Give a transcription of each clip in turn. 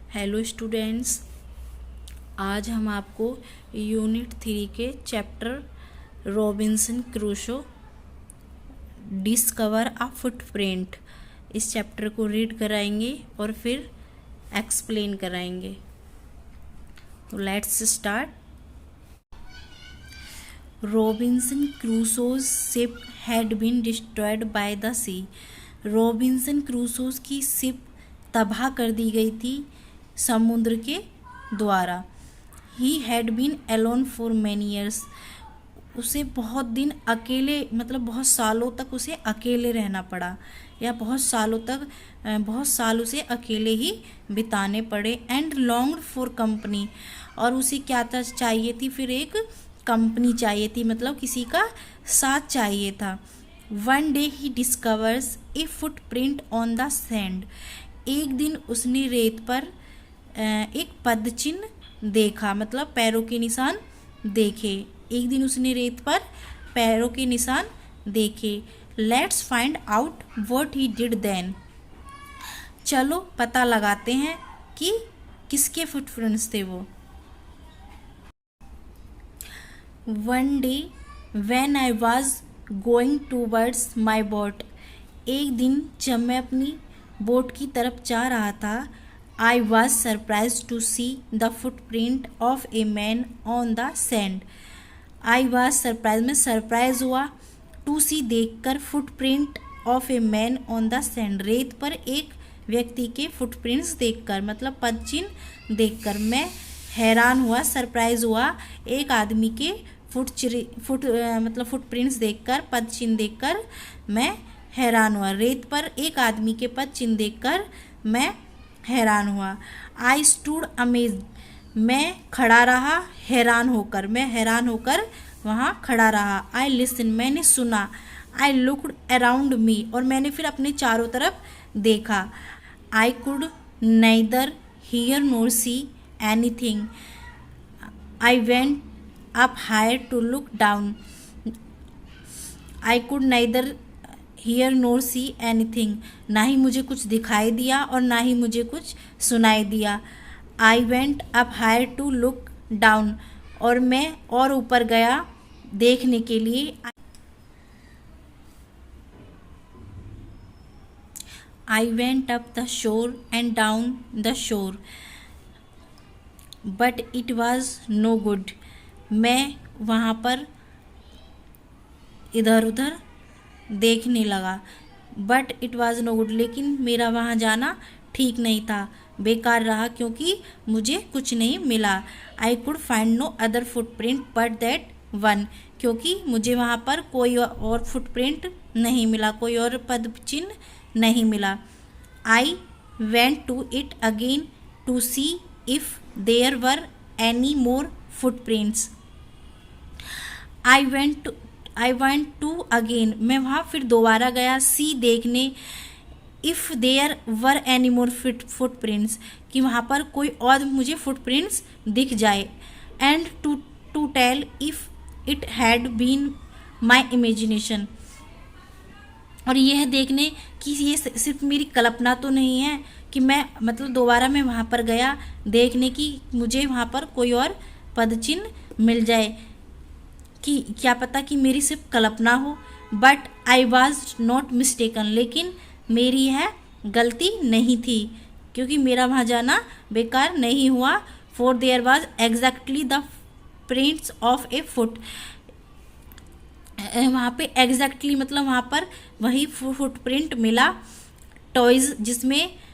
Hello students, आज हम आपको यूनिट 3 के chapter Robinson Crusoe discover a footprint इस चैप्टर को रीड कराएंगे और फिर एक्सप्लेन कराएंगे। तो let's start. Robinson Crusoe's ship had been destroyed by the sea. Robinson Crusoe's की शिप तबाह कर दी गई थी समुद्र के द्वारा। He had been alone for many years. उसे बहुत दिन अकेले, मतलब बहुत सालों तक उसे अकेले रहना पड़ा, या बहुत साल उसे अकेले ही बिताने पड़े। एंड लॉन्ग्ड फॉर कंपनी, और उसे क्या था, चाहिए थी फिर एक कंपनी चाहिए थी, मतलब किसी का साथ चाहिए था। One day he discovers A footprint on the sand. एक दिन उसने रेत पर एक पदचिन्ह देखा, मतलब पैरों के निशान देखे। एक दिन उसने रेत पर पैरों के निशान देखे। Let's find out what he did then. चलो पता लगाते हैं कि किसके फुटप्रिंट्स थे वो। One day when I was going towards my boat. एक दिन जब मैं अपनी बोट की तरफ जा रहा था, I was surprise to see the footprint of a man on the sand. I was surprise, में सरप्राइज हुआ, टू सी देखकर, footprint of a man on the sand, रेत पर एक व्यक्ति के फुटप्रिंट्स देखकर, मतलब पदचिन्ह देखकर मैं हैरान हुआ, सरप्राइज हुआ। एक आदमी के फुटप्रिंट्स देखकर, पदचिन्ह देखकर मैं हैरान हुआ। रेत पर एक आदमी के पदचिन्ह देखकर मैं हैरान हुआ। आई स्टूड अमेज्ड, मैं खड़ा रहा हैरान होकर वहाँ खड़ा रहा। आई लिसन, मैंने सुना। आई लुक्ड अराउंड मी, और मैंने फिर अपने चारों तरफ देखा। I could neither hear nor see anything. I went up higher to look down. I could neither hear nor see anything, ना ही मुझे कुछ दिखाई दिया और ना ही मुझे कुछ सुनाई दिया। I went up higher to look down, और मैं और ऊपर गया देखने के लिए। I went up the shore and down the shore, but it was no good. मैं वहाँ पर इधर उधर देखने लगा, but it was no good, लेकिन मेरा वहाँ जाना ठीक नहीं था, बेकार रहा, क्योंकि मुझे कुछ नहीं मिला। I could find no other footprint but that one, क्योंकि मुझे वहाँ पर कोई और फुटप्रिंट नहीं मिला, कोई और पदचिन्ह नहीं मिला। I went to it again to see if there were any more footprints. I went to again, मैं वहाँ फिर दोबारा गया, सी देखने, if there were any more footprints, कि वहाँ पर कोई और मुझे फुटप्रिंट्स दिख जाए। And to tell if it had been my imagination, और यह देखने कि ये सिर्फ मेरी कल्पना तो नहीं है, कि मैं, मतलब दोबारा मैं वहाँ पर गया देखने की मुझे वहाँ पर कोई और पदचिन्ह मिल जाए, कि क्या पता कि मेरी सिर्फ कल्पना हो। But I was not mistaken, लेकिन मेरी यह गलती नहीं थी, क्योंकि मेरा वहाँ जाना बेकार नहीं हुआ। For their was exactly the prints of a foot. वहाँ पे एग्जैक्टली, मतलब वहाँ पर वही फुटप्रिंट मिला। टॉयज, जिसमें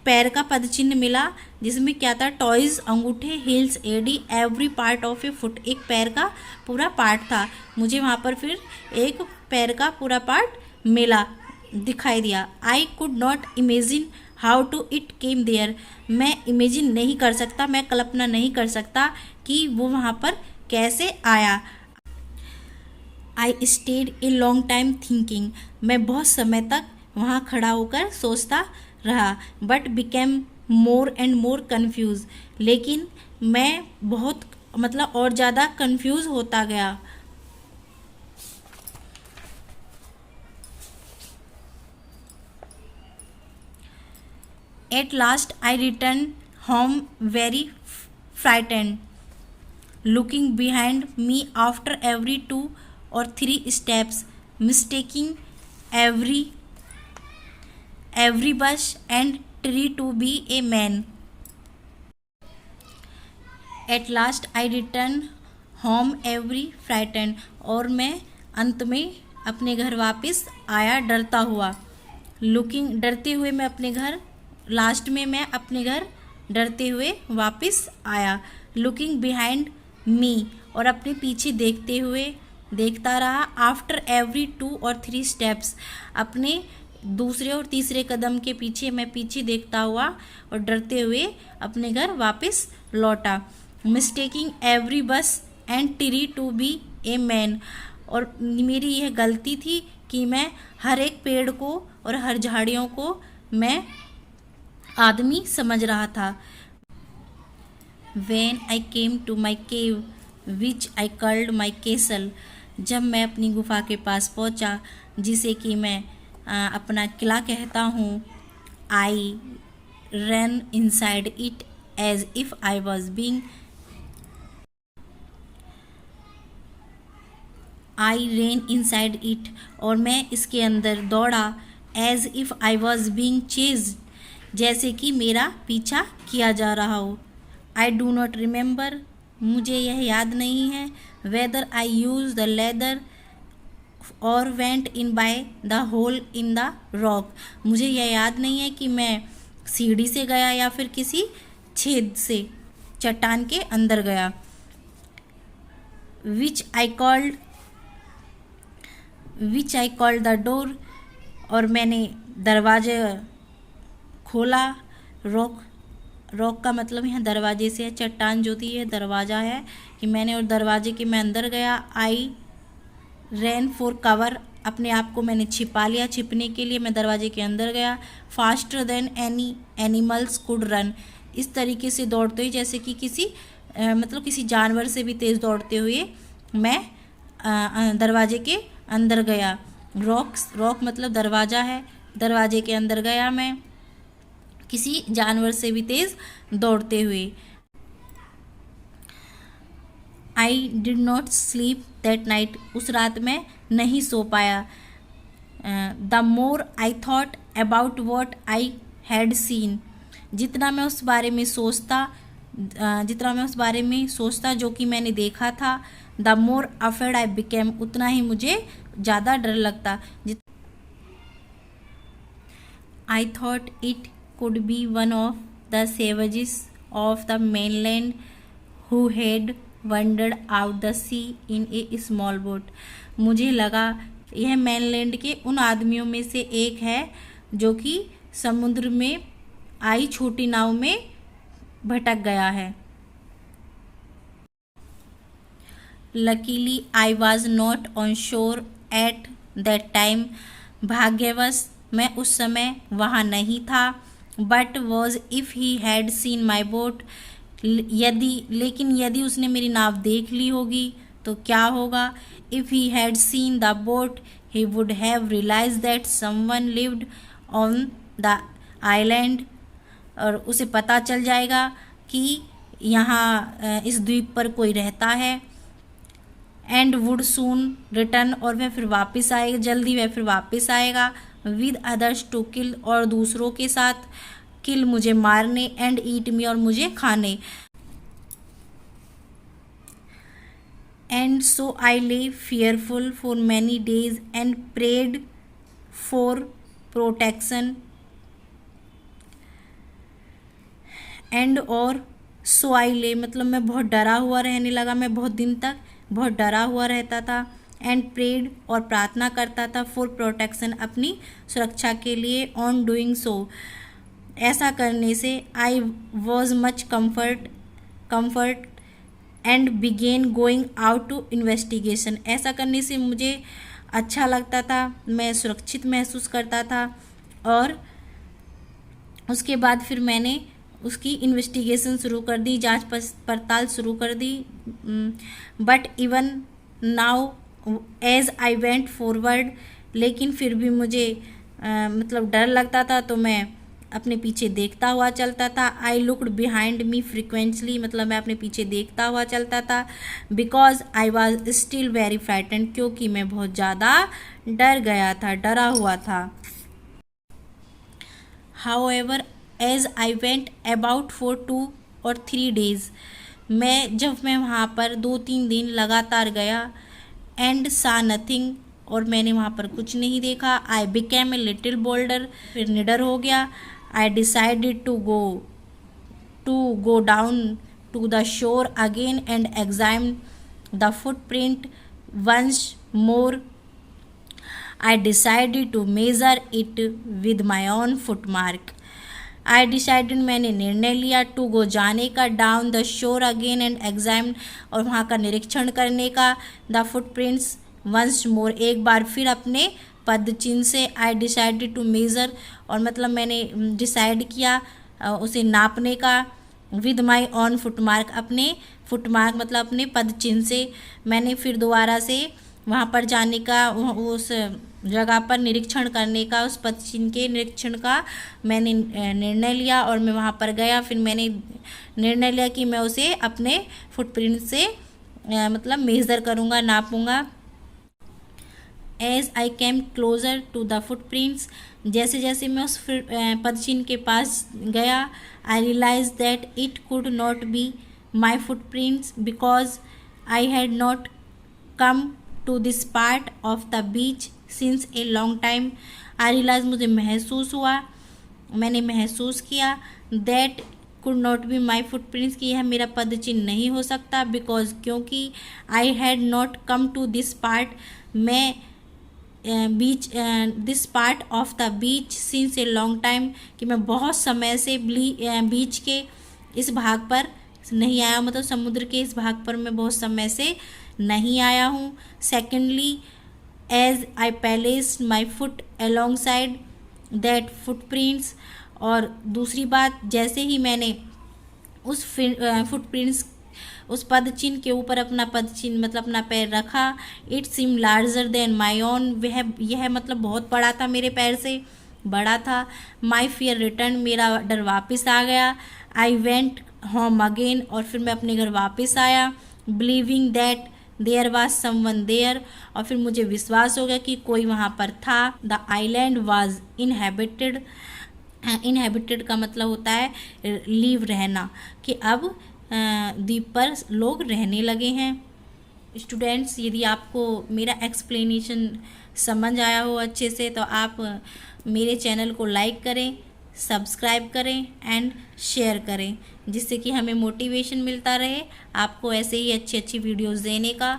पैर का पदचिन्ह मिला, जिसमें क्या था, टॉयज, अंगूठे, हील्स, एडी, every part of a foot, एक पैर का पूरा पार्ट था। मुझे वहाँ पर फिर एक पैर का पूरा पार्ट मिला, दिखाई दिया। I could not imagine how to it came there, मैं इमेजिन नहीं कर सकता, मैं कल्पना नहीं कर सकता कि वो वहाँ पर कैसे आया। I stayed A long time thinking, मैं बहुत समय तक वहाँ खड़ा होकर सोचता रहा। But became more and more confuse, लेकिन मैं बहुत, मतलब और ज़्यादा कन्फ्यूज़ होता गया। At last I returned home very frightened, looking behind me after every 2 or 3 steps, mistaking every bush and tree to be a man. At last I returned home every frightened, और मैं अंत में अपने घर वापस आया डरता हुआ. लुकिंग, डरते हुए मैं अपने घर, लास्ट में मैं अपने घर डरते हुए वापस आया. लुकिंग बिहाइंड मी, और अपने पीछे देखते हुए देखता रहा. आफ्टर एवरी 2 or 3 steps, अपने दूसरे और तीसरे कदम के पीछे मैं पीछे देखता हुआ और डरते हुए अपने घर वापस लौटा. Mistaking every bush and tree to be a man, और मेरी यह गलती थी कि मैं हर एक पेड़ को और हर झाड़ियों को मैं आदमी समझ रहा था. When I came to my cave, which I called my castle, जब मैं अपनी गुफा के पास पहुंचा जिसे कि मैं अपना किला कहता हूँ. I ran inside it as if I was being I ran inside it, और मैं इसके अंदर दौड़ा. As if I was being chased, जैसे कि मेरा पीछा किया जा रहा हो. I do not remember, मुझे यह याद नहीं है. Whether I used the ladder or went in by the hole in the rock, मुझे यह याद नहीं है कि मैं सीढ़ी से गया या फिर किसी छेद से चट्टान के अंदर गया. Which I called the door, और मैंने दरवाजे खोला. रॉक का मतलब यहाँ दरवाजे से है. चट्टान जो थी यह दरवाज़ा है कि मैंने और दरवाजे के मैं अंदर गया. आई रैन फॉर कवर, अपने आप को मैंने छिपा लिया. छिपने के लिए मैं दरवाजे के अंदर गया. Faster than any animals could run, इस तरीके से दौड़ते हुए जैसे कि किसी जानवर से भी तेज़ दौड़ते हुए मैं दरवाजे के अंदर गया. रॉक मतलब दरवाज़ा है. दरवाजे के अंदर गया मैं किसी जानवर से भी तेज़ दौड़ते हुए. I did not sleep that night, उस रात में नहीं सो पाया. The more I thought about what I had seen, जितना मैं उस बारे में सोचता जो कि मैंने देखा था. The more afraid I became, उतना ही मुझे ज़्यादा डर लगता. I thought it could be one of the savages of the mainland who had wandered out the sea in a small boat, मुझे लगा यह mainland के उन आदमियों में से एक है जो कि समुद्र में आई छोटी नाव में भटक गया है. Luckily I was not on shore at that time, भाग्यवश मैं उस समय वहाँ नहीं था. But was if he had seen my boat, लेकिन यदि उसने मेरी नाव देख ली होगी तो क्या होगा. If he had seen the boat he would have realize that someone lived on the island, और उसे पता चल जाएगा कि यहाँ इस द्वीप पर कोई रहता है. एंड वुड सून रिटर्न, और वह फिर वापस आएगा, जल्दी वह फिर वापस आएगा. विद अदर्स टू किल, और दूसरों के साथ किल मुझे मारने. एंड ईट मी, और मुझे खाने. And so I lay fearful for many days and prayed for protection. And और सो आई ले मतलब मैं बहुत डरा हुआ रहने लगा. मैं बहुत दिन तक बहुत डरा हुआ रहता था. एंड प्रेड, और प्रार्थना करता था. फॉर प्रोटेक्शन, अपनी सुरक्षा के लिए. ऑन डूइंग सो, ऐसा करने से. I was much comfort and began going out to investigation, ऐसा करने से मुझे अच्छा लगता था, मैं सुरक्षित महसूस करता था. और उसके बाद फिर मैंने उसकी इन्वेस्टिगेशन शुरू कर दी, जांच पड़ताल शुरू कर दी. But even now as I went forward, लेकिन फिर भी मुझे मतलब डर लगता था, तो मैं अपने पीछे देखता हुआ चलता था। I looked behind me frequently, मतलब मैं अपने पीछे देखता हुआ चलता था। Because I was still very frightened, क्योंकि मैं बहुत ज़्यादा डर गया था, डरा हुआ था। However as I went about for 2 or 3 days, जब मैं वहाँ पर 2-3 दिन लगातार गया, एंड सा नथिंग, और मैंने वहाँ पर कुछ नहीं देखा। I became a little bolder, फिर निडर हो गया। I decided to go down to the shore again and examine the footprint once more. I decided to measure it with my own footmark. I decided, मैंने निर्णय लिया, to go, जाने का, down the shore again and examine, और वहाँ का निरीक्षण करने का, द फुटप्रिंट्स वंस मोर, एक बार फिर अपने पद चिन्ह से। आई डिसाइडेड टू मेज़र, और मतलब मैंने डिसाइड किया उसे नापने का, विद माई ऑन फुटमार्क, अपने फुटमार्क मतलब अपने पद चिन्ह से। मैंने फिर दोबारा से वहाँ पर जाने का, उस जगह पर निरीक्षण करने का, उस पद चिन्ह के निरीक्षण का मैंने निर्णय लिया, और मैं वहाँ पर गया। फिर मैंने निर्णय लिया कि मैं उसे अपने फुटप्रिंट से मतलब मेज़र करूँगा, नापूँगा। As I came closer to the footprints, जैसे जैसे मैं उस पद चिन्ह के पास गया, I realise that it could not be my footprints because I had not come to this part of the beach since a long time. I realise, मुझे महसूस हुआ, मैंने महसूस किया, that could not be my footprints, कि यह मेरा पद चिन्ह नहीं हो सकता, बिकॉज, क्योंकि, I had not come to this part, मैं beach this part of the beach since a long time, कि मैं बहुत समय से बीच के इस भाग पर नहीं आया, मतलब समुद्र के इस भाग पर मैं बहुत समय से नहीं आया हूँ। Secondly, as I placed my foot alongside that footprints, और दूसरी बात, जैसे ही मैंने उस फुटप्रिंट्स, उस पद चिन्ह के ऊपर अपना पद चिन्ह मतलब अपना पैर रखा, it seem larger than my own, यह मतलब बहुत बड़ा था, मेरे पैर से बड़ा था। माई फियर रिटर्न, मेरा डर वापस आ गया। आई वेंट होम अगेन, और फिर मैं अपने घर वापस आया। Believing that there was someone there, और फिर मुझे विश्वास हो गया कि कोई वहाँ पर था। The island was inhabited, inhabited का मतलब होता है लीव, रहना, कि अब द्वीप पर लोग रहने लगे हैं। स्टूडेंट्स, यदि आपको मेरा एक्सप्लेनेशन समझ आया हो अच्छे से, तो आप मेरे चैनल को लाइक करें, सब्सक्राइब करें एंड शेयर करें, जिससे कि हमें मोटिवेशन मिलता रहे आपको ऐसे ही अच्छी अच्छी वीडियोस देने का।